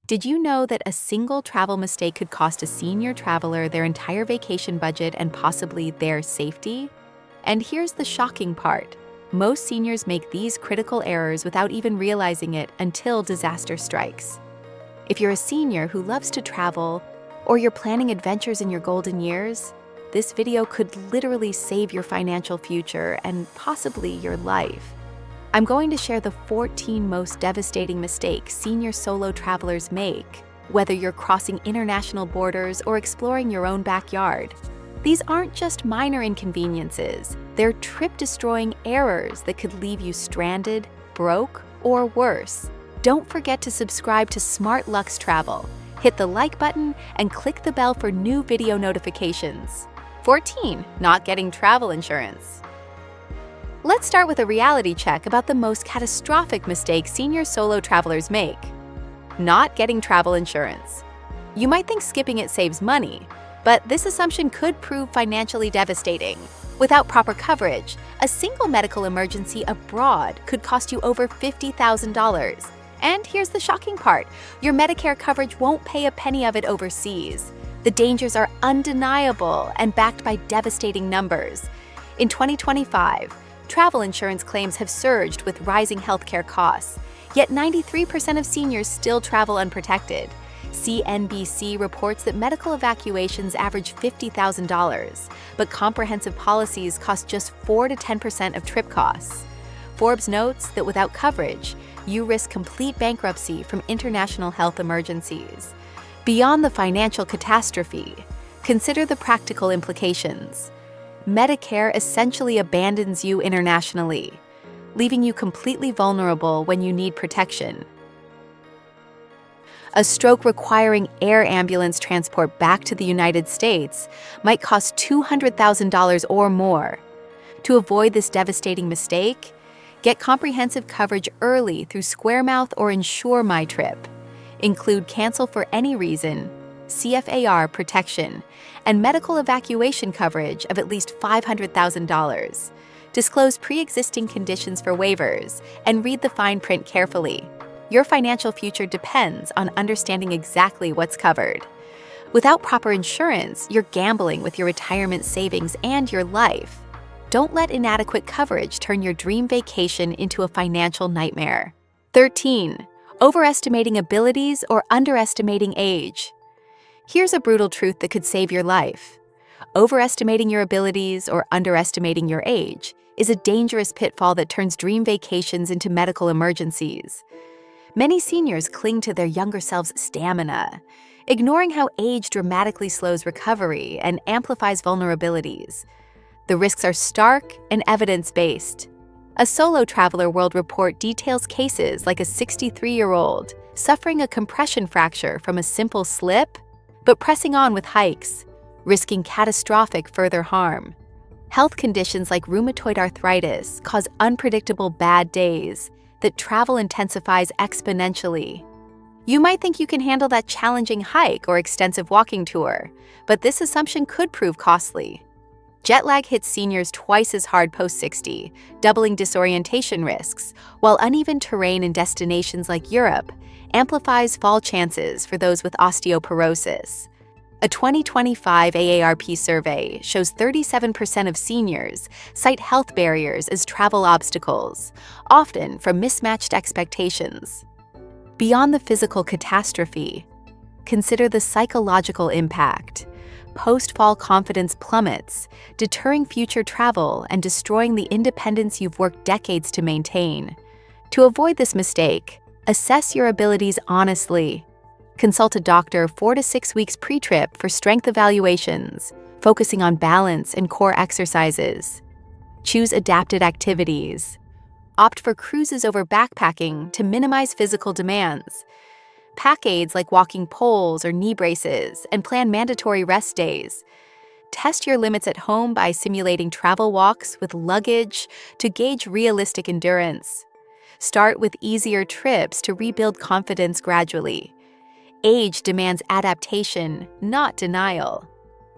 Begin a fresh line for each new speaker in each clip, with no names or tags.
Did you know that a single travel mistake could cost a senior traveler their entire vacation budget and possibly their safety? And here's the shocking part. Most seniors make these critical errors without even realizing it until disaster strikes. If you're a senior who loves to travel, or you're planning adventures in your golden years, this video could literally save your financial future and possibly your life. I'm going to share the 14 most devastating mistakes senior solo travelers make, whether you're crossing international borders or exploring your own backyard. These aren't just minor inconveniences, they're trip-destroying errors that could leave you stranded, broke, or worse. Don't forget to subscribe to Smart Lux Travel. Hit the like button and click the bell for new video notifications. 14. Not getting travel insurance. Let's start with a reality check about the most catastrophic mistakes senior solo travelers make. Not getting travel insurance. You might think skipping it saves money, but this assumption could prove financially devastating. Without proper coverage, a single medical emergency abroad could cost you over $50,000. And here's the shocking part, your Medicare coverage won't pay a penny of it overseas. The dangers are undeniable and backed by devastating numbers. In 2025, travel insurance claims have surged with rising healthcare costs, yet 93% of seniors still travel unprotected. CNBC reports that medical evacuations average $50,000, but comprehensive policies cost just 4 to 10% of trip costs. Forbes notes that without coverage, you risk complete bankruptcy from international health emergencies. Beyond the financial catastrophe, consider the practical implications. Medicare essentially abandons you internationally, leaving you completely vulnerable when you need protection. A stroke requiring air ambulance transport back to the United States might cost $200,000 or more. To avoid this devastating mistake, get comprehensive coverage early through SquareMouth or Insure My Trip. Include cancel for any reason, CFAR protection, and medical evacuation coverage of at least $500,000. Disclose pre-existing conditions for waivers and read the fine print carefully. Your financial future depends on understanding exactly what's covered. Without proper insurance, you're gambling with your retirement savings and your life. Don't let inadequate coverage turn your dream vacation into a financial nightmare. 13. Overestimating abilities or underestimating age. Here's a brutal truth that could save your life. Overestimating your abilities or underestimating your age is a dangerous pitfall that turns dream vacations into medical emergencies. Many seniors cling to their younger selves' stamina, ignoring how age dramatically slows recovery and amplifies vulnerabilities. The risks are stark and evidence-based. A Solo Traveler World report details cases like a 63-year-old suffering a compression fracture from a simple slip, but pressing on with hikes, risking catastrophic further harm. Health conditions like rheumatoid arthritis cause unpredictable bad days that travel intensifies exponentially. You might think you can handle that challenging hike or extensive walking tour, but this assumption could prove costly. Jet lag hits seniors twice as hard post-60, doubling disorientation risks, while uneven terrain in destinations like Europe amplifies fall chances for those with osteoporosis. A 2025 AARP survey shows 37% of seniors cite health barriers as travel obstacles, often from mismatched expectations. Beyond the physical catastrophe, consider the psychological impact. Post-fall confidence plummets, deterring future travel and destroying the independence you've worked decades to maintain. To avoid this mistake, assess your abilities honestly. Consult a doctor 4 to 6 weeks pre-trip for strength evaluations, focusing on balance and core exercises. Choose adapted activities. Opt for cruises over backpacking to minimize physical demands. Pack aids like walking poles or knee braces and plan mandatory rest days. Test your limits at home by simulating travel walks with luggage to gauge realistic endurance. Start with easier trips to rebuild confidence gradually. Age demands adaptation, not denial.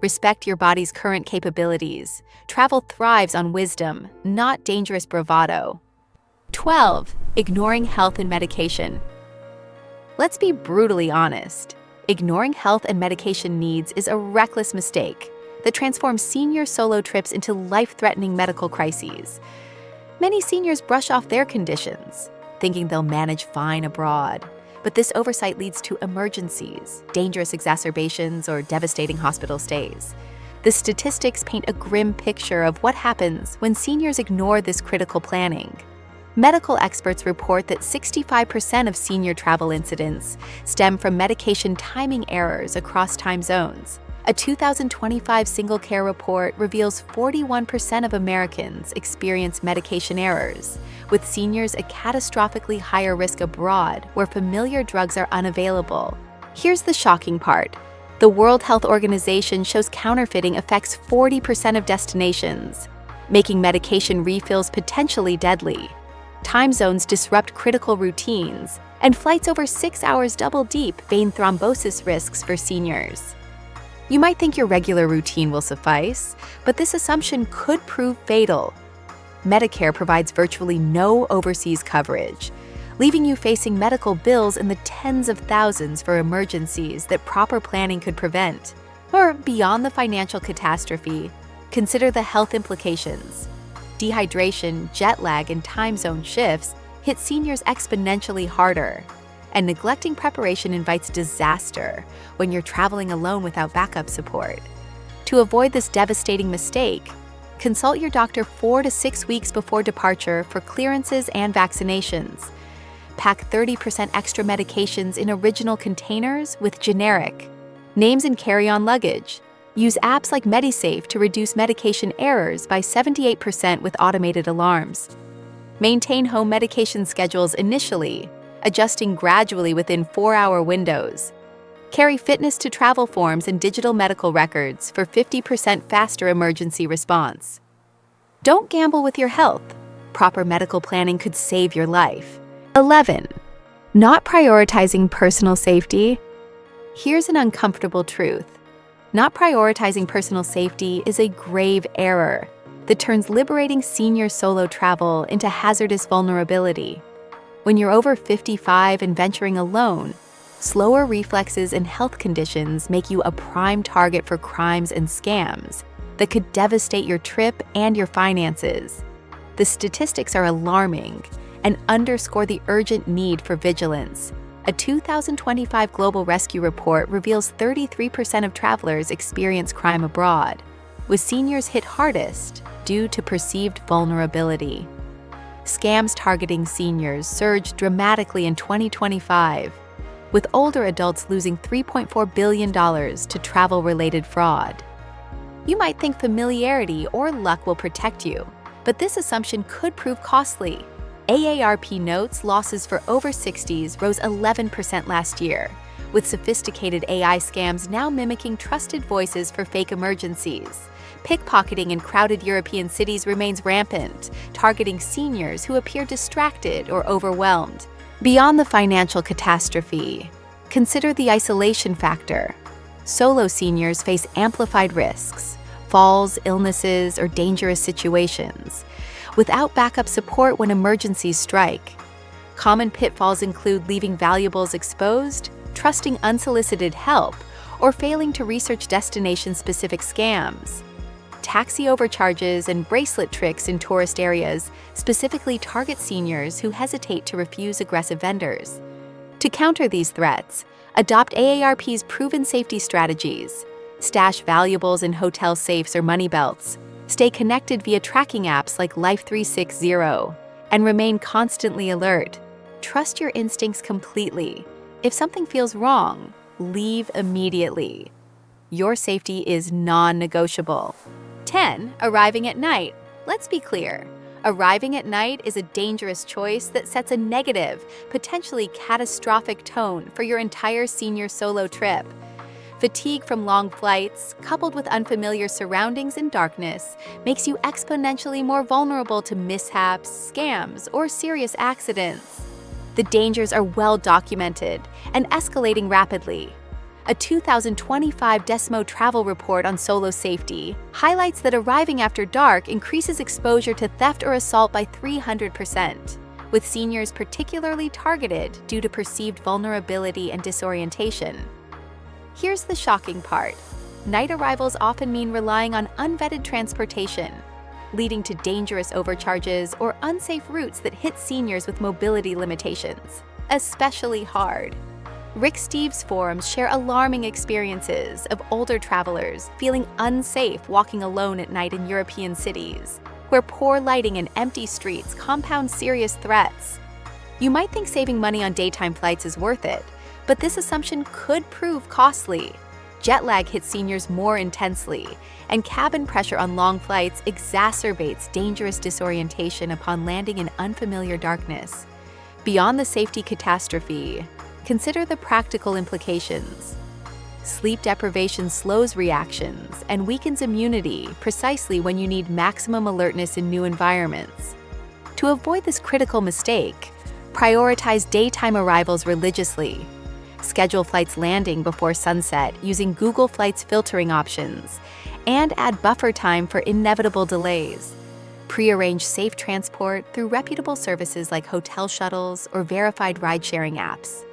Respect your body's current capabilities. Travel thrives on wisdom, not dangerous bravado. 12. Ignoring health and medication. Let's be brutally honest. Ignoring health and medication needs is a reckless mistake that transforms senior solo trips into life-threatening medical crises. Many seniors brush off their conditions, thinking they'll manage fine abroad. But this oversight leads to emergencies, dangerous exacerbations, or devastating hospital stays. The statistics paint a grim picture of what happens when seniors ignore this critical planning. Medical experts report that 65% of senior travel incidents stem from medication timing errors across time zones. A 2025 Single Care report reveals 41% of Americans experience medication errors, with seniors at catastrophically higher risk abroad where familiar drugs are unavailable. Here's the shocking part. The World Health Organization shows counterfeiting affects 40% of destinations, making medication refills potentially deadly. Time zones disrupt critical routines, and flights over 6 hours double deep vein thrombosis risks for seniors. You might think your regular routine will suffice, but this assumption could prove fatal. Medicare provides virtually no overseas coverage, leaving you facing medical bills in the tens of thousands for emergencies that proper planning could prevent. Or beyond the financial catastrophe, consider the health implications. Dehydration, jet lag, and time zone shifts hit seniors exponentially harder. And neglecting preparation invites disaster when you're traveling alone without backup support. To avoid this devastating mistake, consult your doctor 4 to 6 weeks before departure for clearances and vaccinations. Pack 30% extra medications in original containers with generic names in carry-on luggage. Use apps like MediSafe to reduce medication errors by 78% with automated alarms. Maintain home medication schedules initially, adjusting gradually within 4-hour windows. Carry fitness to travel forms and digital medical records for 50% faster emergency response. Don't gamble with your health. Proper medical planning could save your life. 11. Not prioritizing personal safety. Here's an uncomfortable truth. Not prioritizing personal safety is a grave error that turns liberating senior solo travel into hazardous vulnerability. When you're over 55 and venturing alone, slower reflexes and health conditions make you a prime target for crimes and scams that could devastate your trip and your finances. The statistics are alarming and underscore the urgent need for vigilance. A 2025 Global Rescue report reveals 33% of travelers experience crime abroad, with seniors hit hardest due to perceived vulnerability. Scams targeting seniors surged dramatically in 2025, with older adults losing $3.4 billion to travel-related fraud. You might think familiarity or luck will protect you, but this assumption could prove costly. AARP notes losses for over 60s rose 11% last year, with sophisticated AI scams now mimicking trusted voices for fake emergencies. Pickpocketing in crowded European cities remains rampant, targeting seniors who appear distracted or overwhelmed. Beyond the financial catastrophe, consider the isolation factor. Solo seniors face amplified risks, falls, illnesses, or dangerous situations, without backup support when emergencies strike. Common pitfalls include leaving valuables exposed, trusting unsolicited help, or failing to research destination-specific scams. Taxi overcharges and bracelet tricks in tourist areas specifically target seniors who hesitate to refuse aggressive vendors. To counter these threats, adopt AARP's proven safety strategies. Stash valuables in hotel safes or money belts. Stay connected via tracking apps like Life360, and remain constantly alert. Trust your instincts completely. If something feels wrong, leave immediately. Your safety is non-negotiable. 10. Arriving at night. Let's be clear. Arriving at night is a dangerous choice that sets a negative, potentially catastrophic tone for your entire senior solo trip. Fatigue from long flights, coupled with unfamiliar surroundings and darkness, makes you exponentially more vulnerable to mishaps, scams, or serious accidents. The dangers are well documented and escalating rapidly. A 2025 Desmo Travel report on solo safety highlights that arriving after dark increases exposure to theft or assault by 300%, with seniors particularly targeted due to perceived vulnerability and disorientation. Here's the shocking part. Night arrivals often mean relying on unvetted transportation, leading to dangerous overcharges or unsafe routes that hit seniors with mobility limitations especially hard. Rick Steves forums share alarming experiences of older travelers feeling unsafe walking alone at night in European cities, where poor lighting and empty streets compound serious threats. You might think saving money on daytime flights is worth it, but this assumption could prove costly. Jet lag hits seniors more intensely, and cabin pressure on long flights exacerbates dangerous disorientation upon landing in unfamiliar darkness. Beyond the safety catastrophe, consider the practical implications. Sleep deprivation slows reactions and weakens immunity precisely when you need maximum alertness in new environments. To avoid this critical mistake, prioritize daytime arrivals religiously. Schedule flights landing before sunset using Google Flights filtering options, and add buffer time for inevitable delays. Pre-arrange safe transport through reputable services like hotel shuttles or verified ride-sharing apps.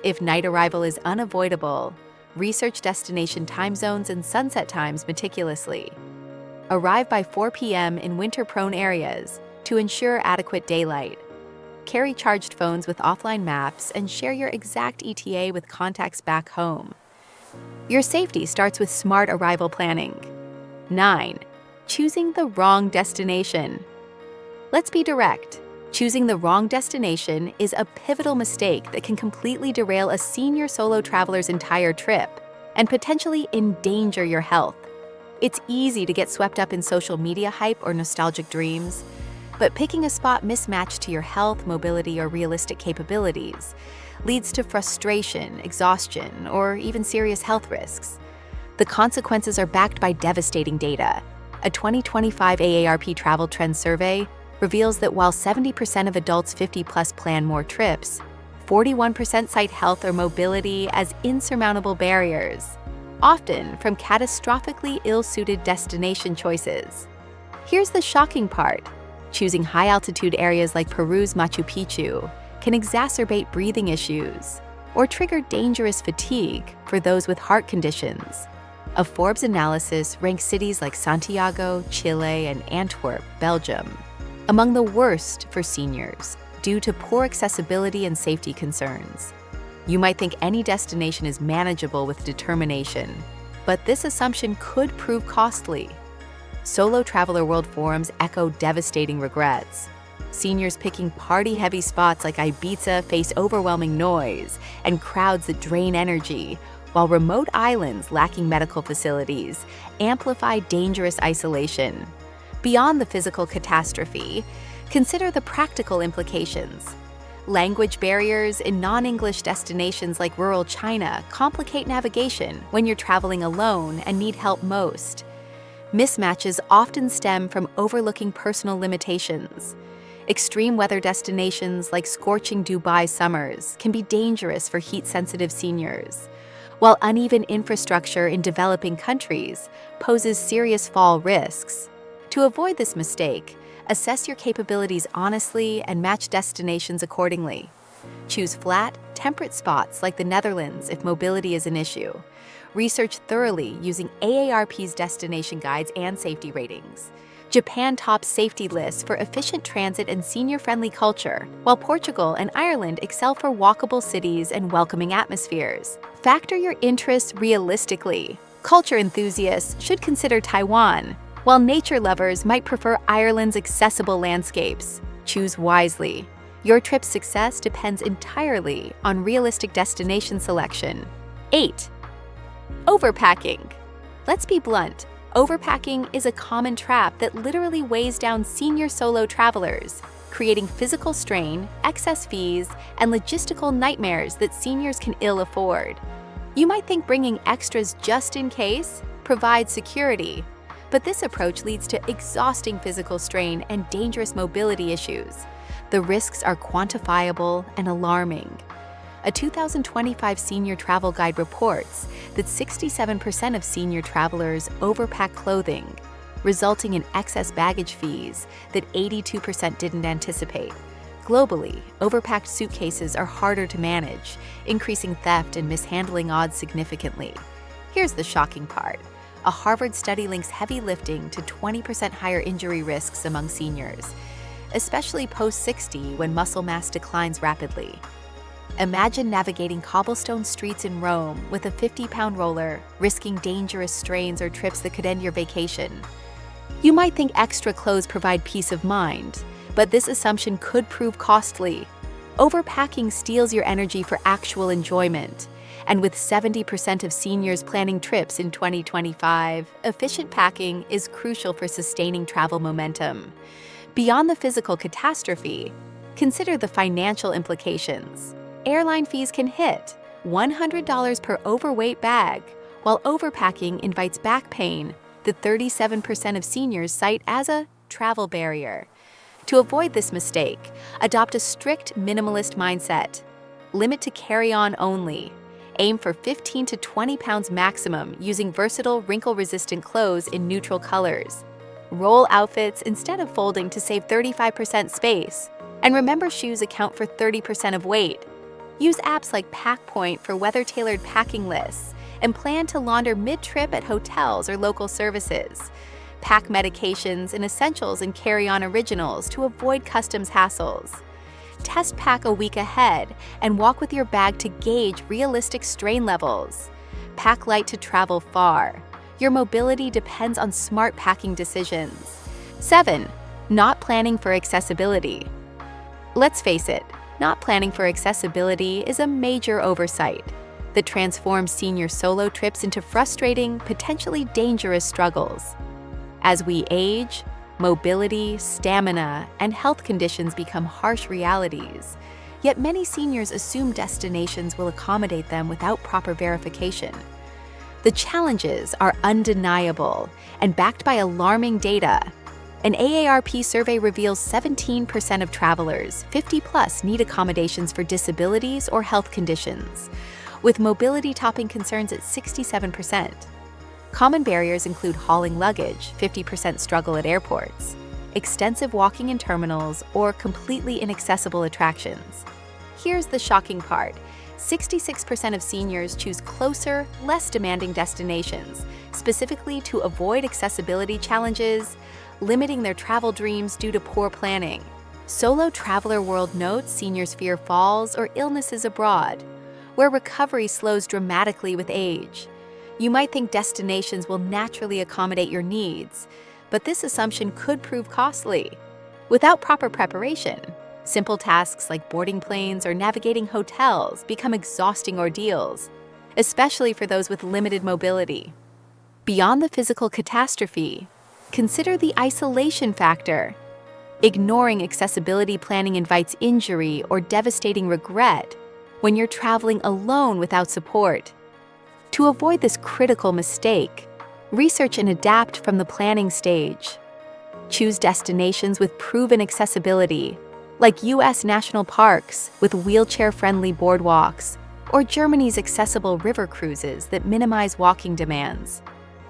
If night arrival is unavoidable, research destination time zones and sunset times meticulously. Arrive by 4 p.m. in winter-prone areas to ensure adequate daylight. Carry charged phones with offline maps and share your exact ETA with contacts back home. Your safety starts with smart arrival planning. 9. Choosing the wrong destination. Let's be direct. Choosing the wrong destination is a pivotal mistake that can completely derail a senior solo traveler's entire trip and potentially endanger your health. It's easy to get swept up in social media hype or nostalgic dreams, but picking a spot mismatched to your health, mobility, or realistic capabilities leads to frustration, exhaustion, or even serious health risks. The consequences are backed by devastating data. A 2025 AARP Travel Trends Survey reveals that while 70% of adults 50-plus plan more trips, 41% cite health or mobility as insurmountable barriers, often from catastrophically ill-suited destination choices. Here's the shocking part. Choosing high-altitude areas like Peru's Machu Picchu can exacerbate breathing issues or trigger dangerous fatigue for those with heart conditions. A Forbes analysis ranks cities like Santiago, Chile, and Antwerp, Belgium, among the worst for seniors due to poor accessibility and safety concerns. You might think any destination is manageable with determination, but this assumption could prove costly. Solo Traveler World forums echo devastating regrets. Seniors picking party-heavy spots like Ibiza face overwhelming noise and crowds that drain energy, while remote islands lacking medical facilities amplify dangerous isolation. Beyond the physical catastrophe, consider the practical implications. Language barriers in non-English destinations like rural China complicate navigation when you're traveling alone and need help most. Mismatches often stem from overlooking personal limitations. Extreme weather destinations like scorching Dubai summers can be dangerous for heat-sensitive seniors, while uneven infrastructure in developing countries poses serious fall risks. To avoid this mistake, assess your capabilities honestly and match destinations accordingly. Choose flat, temperate spots like the Netherlands if mobility is an issue. Research thoroughly using AARP's destination guides and safety ratings. Japan tops safety lists for efficient transit and senior-friendly culture, while Portugal and Ireland excel for walkable cities and welcoming atmospheres. Factor your interests realistically. Culture enthusiasts should consider Taiwan, while nature lovers might prefer Ireland's accessible landscapes. Choose wisely. Your trip's success depends entirely on realistic destination selection. 8. Overpacking. Let's be blunt. Overpacking is a common trap that literally weighs down senior solo travelers, creating physical strain, excess fees, and logistical nightmares that seniors can ill afford. You might think bringing extras just in case provides security, but this approach leads to exhausting physical strain and dangerous mobility issues. The risks are quantifiable and alarming. A 2025 Senior Travel Guide reports that 67% of senior travelers overpack clothing, resulting in excess baggage fees that 82% didn't anticipate. Globally, overpacked suitcases are harder to manage, increasing theft and mishandling odds significantly. Here's the shocking part. A Harvard study links heavy lifting to 20% higher injury risks among seniors, especially post-60 when muscle mass declines rapidly. Imagine navigating cobblestone streets in Rome with a 50-pound roller, risking dangerous strains or trips that could end your vacation. You might think extra clothes provide peace of mind, but this assumption could prove costly. Overpacking steals your energy for actual enjoyment. And with 70% of seniors planning trips in 2025, efficient packing is crucial for sustaining travel momentum. Beyond the physical catastrophe, consider the financial implications. Airline fees can hit $100 per overweight bag, while overpacking invites back pain that 37% of seniors cite as a travel barrier. To avoid this mistake, adopt a strict minimalist mindset. Limit to carry-on only. Aim for 15 to 20 pounds maximum using versatile, wrinkle-resistant clothes in neutral colors. Roll outfits instead of folding to save 35% space. And remember, shoes account for 30% of weight. Use apps like PackPoint for weather-tailored packing lists, and plan to launder mid-trip at hotels or local services. Pack medications and essentials in carry-on originals to avoid customs hassles. Test pack a week ahead and walk with your bag to gauge realistic strain levels. Pack light to travel far. Your mobility depends on smart packing decisions. 7. Not planning for accessibility. Let's face it, not planning for accessibility is a major oversight that transforms senior solo trips into frustrating, potentially dangerous struggles. As we age, mobility, stamina, and health conditions become harsh realities, yet many seniors assume destinations will accommodate them without proper verification. The challenges are undeniable and backed by alarming data. An AARP survey reveals 17% of travelers 50+ need accommodations for disabilities or health conditions, with mobility topping concerns at 67%. Common barriers include hauling luggage, 50% struggle at airports, extensive walking in terminals, or completely inaccessible attractions. Here's the shocking part. 66% of seniors choose closer, less demanding destinations, specifically to avoid accessibility challenges, limiting their travel dreams due to poor planning. Solo Traveler World notes seniors fear falls or illnesses abroad, where recovery slows dramatically with age. You might think destinations will naturally accommodate your needs, but this assumption could prove costly. Without proper preparation, simple tasks like boarding planes or navigating hotels become exhausting ordeals, especially for those with limited mobility. Beyond the physical catastrophe, consider the isolation factor. Ignoring accessibility planning invites injury or devastating regret when you're traveling alone without support. To avoid this critical mistake, research and adapt from the planning stage. Choose destinations with proven accessibility, like U.S. national parks with wheelchair-friendly boardwalks, or Germany's accessible river cruises that minimize walking demands.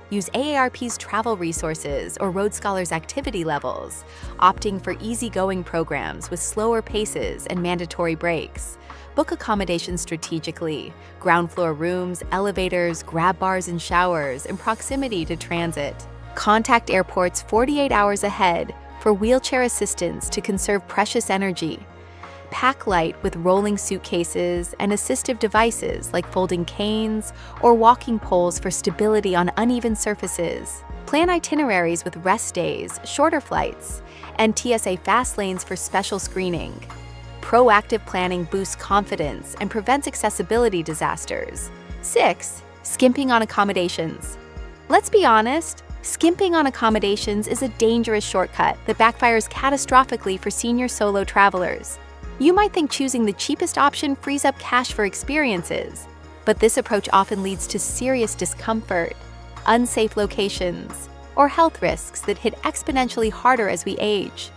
Use AARP's travel resources or Road Scholars activity levels, opting for easygoing programs with slower paces and mandatory breaks. Book accommodations strategically, ground floor rooms, elevators, grab bars and showers in proximity to transit. Contact airports 48 hours ahead for wheelchair assistance to conserve precious energy. Pack light with rolling suitcases and assistive devices like folding canes or walking poles for stability on uneven surfaces. Plan itineraries with rest days, shorter flights, and TSA fast lanes for special screening. Proactive planning boosts confidence and prevents accessibility disasters. 6. Skimping on accommodations. Let's be honest, skimping on accommodations is a dangerous shortcut that backfires catastrophically for senior solo travelers. You might think choosing the cheapest option frees up cash for experiences, but this approach often leads to serious discomfort, unsafe locations, or health risks that hit exponentially harder as we age.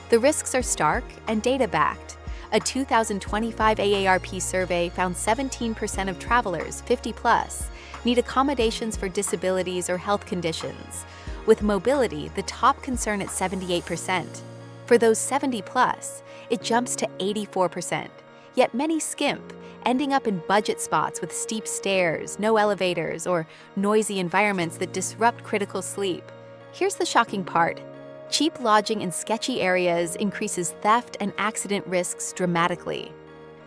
The risks are stark and data-backed. A 2025 AARP survey found 17% of travelers 50+ need accommodations for disabilities or health conditions, with mobility the top concern at 78%. For those 70 plus, it jumps to 84%. Yet many skimp, ending up in budget spots with steep stairs, no elevators, or noisy environments that disrupt critical sleep. Here's the shocking part. Cheap lodging in sketchy areas increases theft and accident risks dramatically.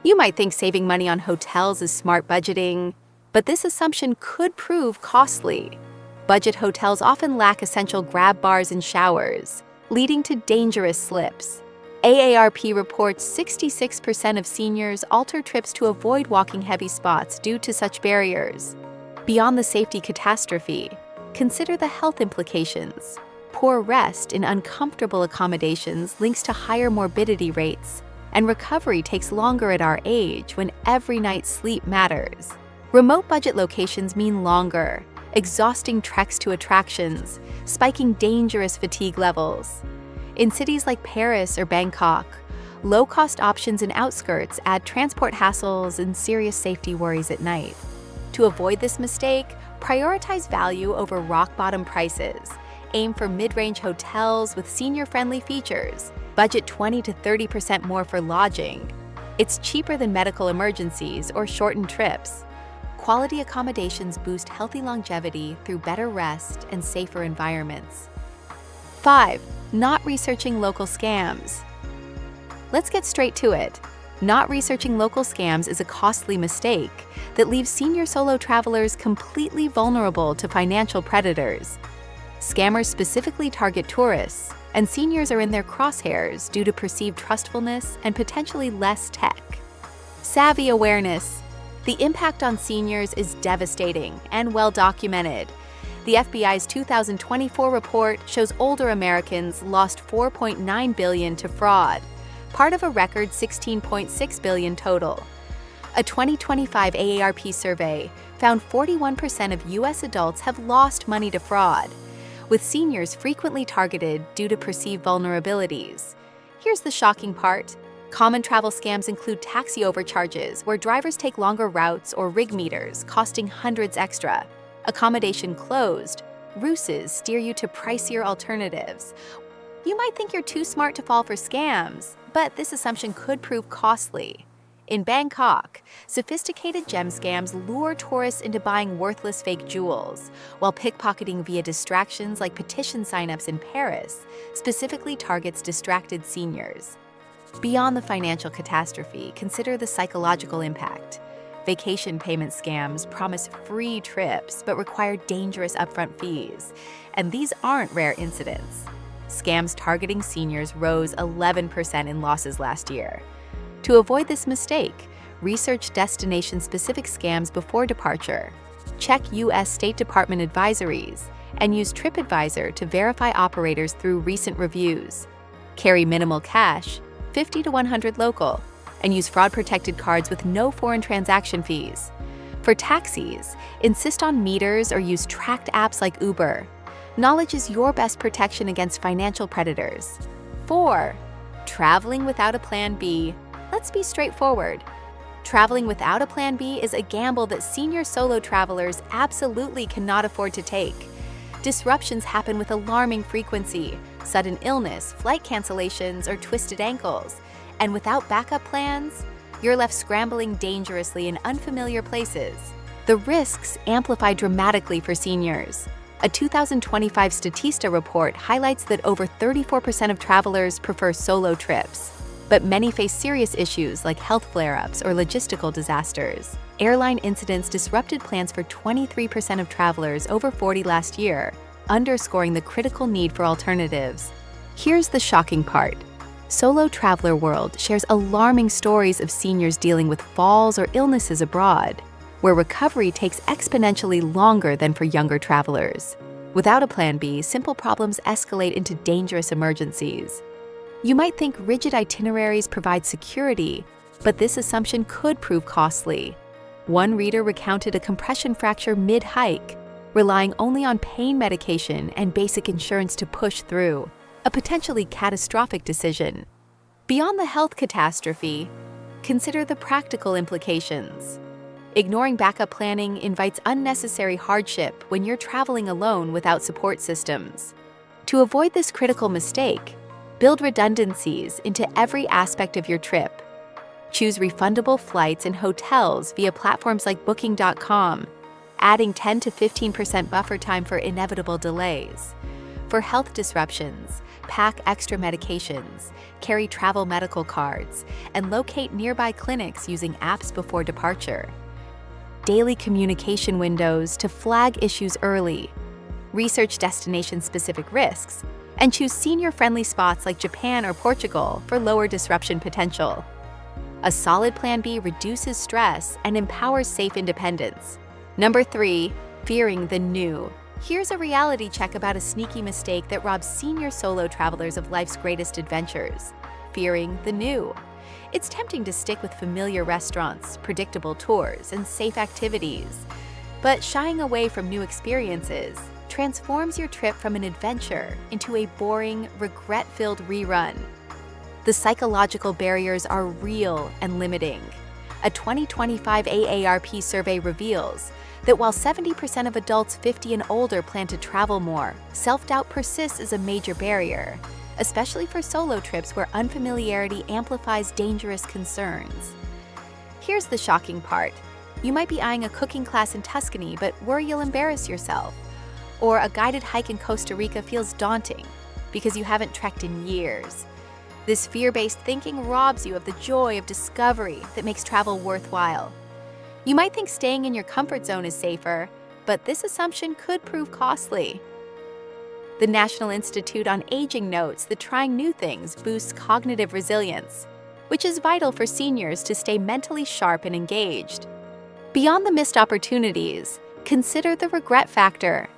You might think saving money on hotels is smart budgeting, but this assumption could prove costly. Budget hotels often lack essential grab bars and showers, leading to dangerous slips. AARP reports 66% of seniors alter trips to avoid walking heavy spots due to such barriers. Beyond the safety catastrophe, consider the health implications. Poor rest in uncomfortable accommodations links to higher morbidity rates, and recovery takes longer at our age when every night's sleep matters. Remote budget locations mean longer, exhausting treks to attractions, spiking dangerous fatigue levels. In cities like Paris or Bangkok, low-cost options in outskirts add transport hassles and serious safety worries at night. To avoid this mistake, prioritize value over rock-bottom prices. Aim for mid-range hotels with senior-friendly features. Budget 20 to 30% more for lodging. It's cheaper than medical emergencies or shortened trips. Quality accommodations boost healthy longevity through better rest and safer environments. 5. Not researching local scams. Let's get straight to it. Not researching local scams is a costly mistake that leaves senior solo travelers completely vulnerable to financial predators. Scammers specifically target tourists, and seniors are in their crosshairs due to perceived trustfulness and potentially less tech. Savvy awareness. The impact on seniors is devastating and well documented. The FBI's 2024 report shows older Americans lost $4.9 billion to fraud, part of a record $16.6 billion total. A 2025 AARP survey found 41% of U.S. adults have lost money to fraud, with seniors frequently targeted due to perceived vulnerabilities. Here's the shocking part. Common travel scams include taxi overcharges, where drivers take longer routes, or rig meters, costing hundreds extra. Accommodation closed. Ruses steer you to pricier alternatives. You might think you're too smart to fall for scams, but this assumption could prove costly. In Bangkok, sophisticated gem scams lure tourists into buying worthless fake jewels, while pickpocketing via distractions like petition signups in Paris specifically targets distracted seniors. Beyond the financial catastrophe, consider the psychological impact. Vacation payment scams promise free trips but require dangerous upfront fees, and these aren't rare incidents. Scams targeting seniors rose 11% in losses last year. To avoid this mistake, research destination-specific scams before departure. Check U.S. State Department advisories and use TripAdvisor to verify operators through recent reviews. Carry minimal cash, 50 to 100 local, and use fraud-protected cards with no foreign transaction fees. For taxis, insist on meters or use tracked apps like Uber. Knowledge is your best protection against financial predators. 4. Traveling without a plan B. Let's be straightforward. Traveling without a plan B is a gamble that senior solo travelers absolutely cannot afford to take. Disruptions happen with alarming frequency: sudden illness, flight cancellations, or twisted ankles. And without backup plans, you're left scrambling dangerously in unfamiliar places. The risks amplify dramatically for seniors. A 2025 Statista report highlights that over 34% of travelers prefer solo trips. But many face serious issues like health flare-ups or logistical disasters. Airline incidents disrupted plans for 23% of travelers over 40 last year, underscoring the critical need for alternatives. Here's the shocking part. Solo Traveler World shares alarming stories of seniors dealing with falls or illnesses abroad, where recovery takes exponentially longer than for younger travelers. Without a plan B, simple problems escalate into dangerous emergencies. You might think rigid itineraries provide security, but this assumption could prove costly. One reader recounted a compression fracture mid-hike, relying only on pain medication and basic insurance to push through, a potentially catastrophic decision. Beyond the health catastrophe, consider the practical implications. Ignoring backup planning invites unnecessary hardship when you're traveling alone without support systems. To avoid this critical mistake, Build redundancies into every aspect of your trip. Choose refundable flights and hotels via platforms like Booking.com, adding 10 to 15% buffer time for inevitable delays. For health disruptions, pack extra medications, carry travel medical cards, and locate nearby clinics using apps before departure. Daily communication windows to flag issues early. Research destination-specific risks, and choose senior-friendly spots like Japan or Portugal for lower disruption potential. A solid Plan B reduces stress and empowers safe independence. Number 3, fearing the new. Here's a reality check about a sneaky mistake that robs senior solo travelers of life's greatest adventures: fearing the new. It's tempting to stick with familiar restaurants, predictable tours, and safe activities. But shying away from new experiences transforms your trip from an adventure into a boring, regret-filled rerun. The psychological barriers are real and limiting. A 2025 AARP survey reveals that while 70% of adults 50 and older plan to travel more, self-doubt persists as a major barrier, especially for solo trips where unfamiliarity amplifies dangerous concerns. Here's the shocking part. You might be eyeing a cooking class in Tuscany but worry you'll embarrass yourself. Or a guided hike in Costa Rica feels daunting because you haven't trekked in years. This fear-based thinking robs you of the joy of discovery that makes travel worthwhile. You might think staying in your comfort zone is safer, but this assumption could prove costly. The National Institute on Aging notes that trying new things boosts cognitive resilience, which is vital for seniors to stay mentally sharp and engaged. Beyond the missed opportunities, consider the regret factor.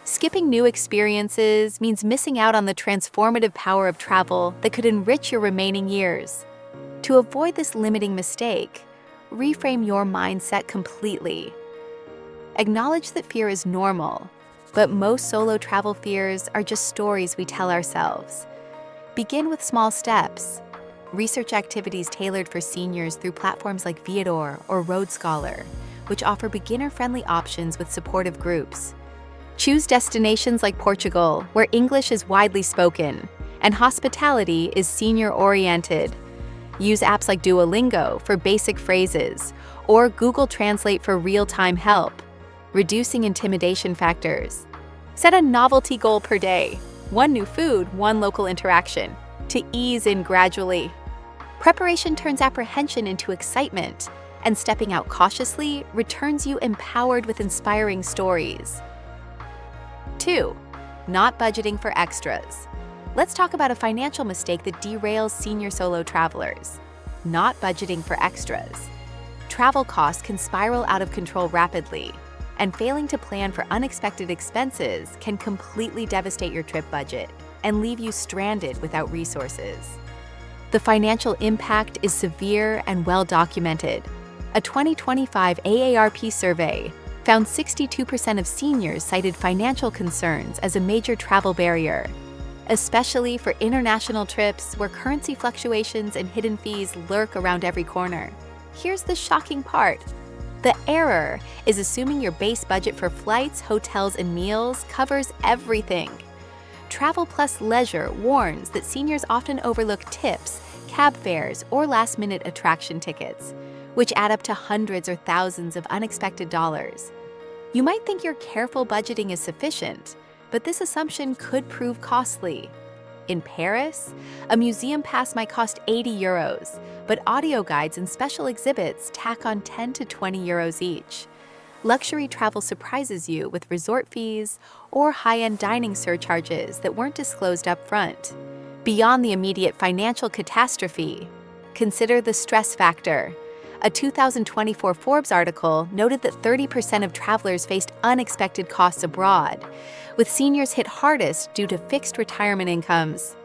Skipping new experiences means missing out on the transformative power of travel that could enrich your remaining years. To avoid this limiting mistake, reframe your mindset completely. Acknowledge that fear is normal, but most solo travel fears are just stories we tell ourselves. Begin with small steps. Research activities tailored for seniors through platforms like Viator or Road Scholar, which offer beginner-friendly options with supportive groups. Choose destinations like Portugal, where English is widely spoken, and hospitality is senior-oriented. Use apps like Duolingo for basic phrases, or Google Translate for real-time help, reducing intimidation factors. Set a novelty goal per day, one new food, one local interaction, to ease in gradually. Preparation turns apprehension into excitement, and stepping out cautiously returns you empowered with inspiring stories. 2. Not budgeting for extras. Let's talk about a financial mistake that derails senior solo travelers: not budgeting for extras. Travel costs can spiral out of control rapidly, and failing to plan for unexpected expenses can completely devastate your trip budget and leave you stranded without resources. The financial impact is severe and well documented. A 2025 AARP survey found 62% of seniors cited financial concerns as a major travel barrier, especially for international trips where currency fluctuations and hidden fees lurk around every corner. Here's the shocking part. The error is assuming your base budget for flights, hotels, and meals covers everything. Travel Plus Leisure warns that seniors often overlook tips, cab fares, or last-minute attraction tickets, which add up to hundreds or thousands of unexpected dollars. You might think your careful budgeting is sufficient, but this assumption could prove costly. In Paris, a museum pass might cost 80 euros, but audio guides and special exhibits tack on 10 to 20 euros each. Luxury travel surprises you with resort fees or high-end dining surcharges that weren't disclosed up front. Beyond the immediate financial catastrophe, consider the stress factor. A 2024 Forbes article noted that 30% of travelers faced unexpected costs abroad, with seniors hit hardest due to fixed retirement incomes.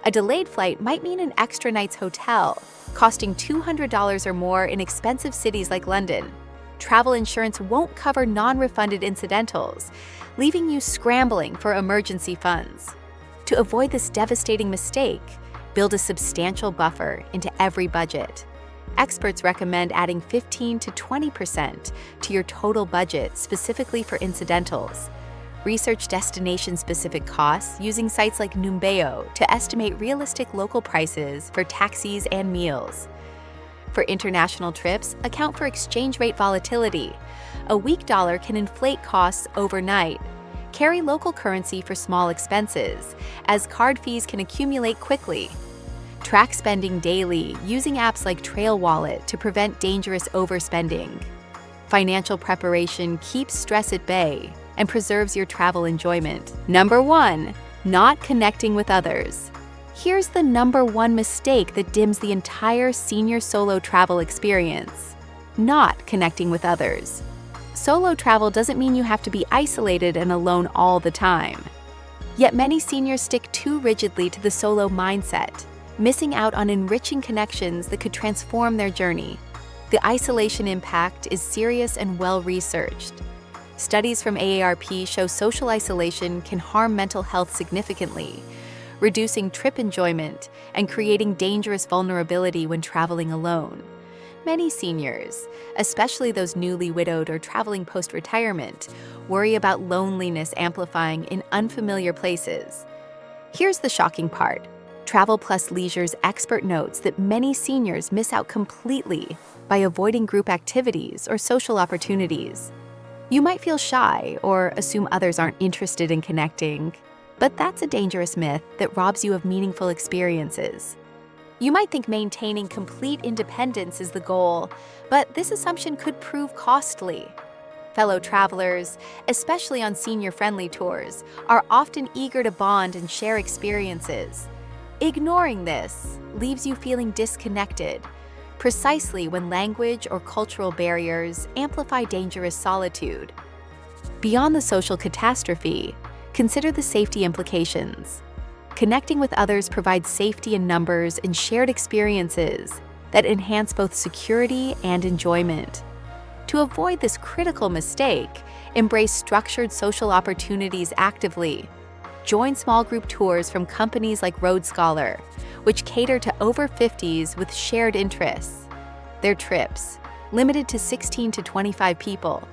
A delayed flight might mean an extra night's hotel, costing $200 or more in expensive cities like London. Travel insurance won't cover non-refunded incidentals, leaving you scrambling for emergency funds. To avoid this devastating mistake, build a substantial buffer into every budget. Experts recommend adding 15 to 20% to your total budget specifically for incidentals. Research destination-specific costs using sites like Numbeo to estimate realistic local prices for taxis and meals. For international trips, account for exchange rate volatility. A weak dollar can inflate costs overnight. Carry local currency for small expenses, as card fees can accumulate quickly. Track spending daily using apps like Trail Wallet to prevent dangerous overspending. Financial preparation keeps stress at bay and preserves your travel enjoyment. Number 1. Not connecting with others. Here's the number 1 mistake that dims the entire senior solo travel experience: not connecting with others. Solo travel doesn't mean you have to be isolated and alone all the time. Yet many seniors stick too rigidly to the solo mindset, missing out on enriching connections that could transform their journey. The isolation impact is serious and well-researched. Studies from AARP show social isolation can harm mental health significantly, reducing trip enjoyment and creating dangerous vulnerability when traveling alone. Many seniors, especially those newly widowed or traveling post-retirement, worry about loneliness amplifying in unfamiliar places. Here's the shocking part. Travel Plus Leisure's expert notes that many seniors miss out completely by avoiding group activities or social opportunities. You might feel shy or assume others aren't interested in connecting, but that's a dangerous myth that robs you of meaningful experiences. You might think maintaining complete independence is the goal, but this assumption could prove costly. Fellow travelers, especially on senior-friendly tours, are often eager to bond and share experiences. Ignoring this leaves you feeling disconnected, precisely when language or cultural barriers amplify dangerous solitude. Beyond the social catastrophe, consider the safety implications. Connecting with others provides safety in numbers and shared experiences that enhance both security and enjoyment. To avoid this critical mistake, embrace structured social opportunities actively. Join small group tours from companies like Road Scholar, which cater to over 50s with shared interests. Their trips, limited to 16 to 25 people,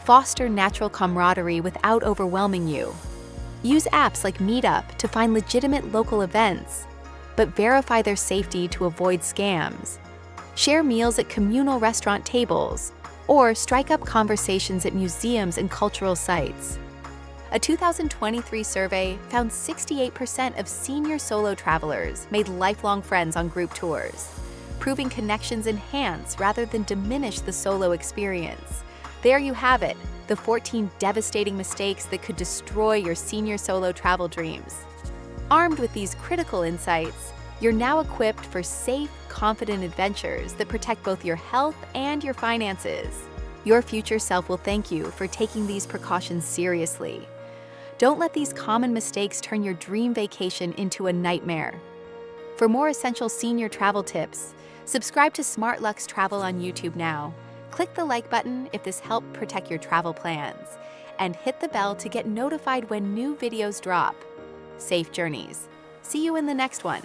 foster natural camaraderie without overwhelming you. Use apps like Meetup to find legitimate local events, but verify their safety to avoid scams. Share meals at communal restaurant tables, or strike up conversations at museums and cultural sites. A 2023 survey found 68% of senior solo travelers made lifelong friends on group tours, proving connections enhance rather than diminish the solo experience. There you have it, the 14 devastating mistakes that could destroy your senior solo travel dreams. Armed with these critical insights, you're now equipped for safe, confident adventures that protect both your health and your finances. Your future self will thank you for taking these precautions seriously. Don't let these common mistakes turn your dream vacation into a nightmare. For more essential senior travel tips, subscribe to Smart Lux Travel on YouTube now. Click the like button if this helped protect your travel plans, and hit the bell to get notified when new videos drop. Safe journeys. See you in the next one.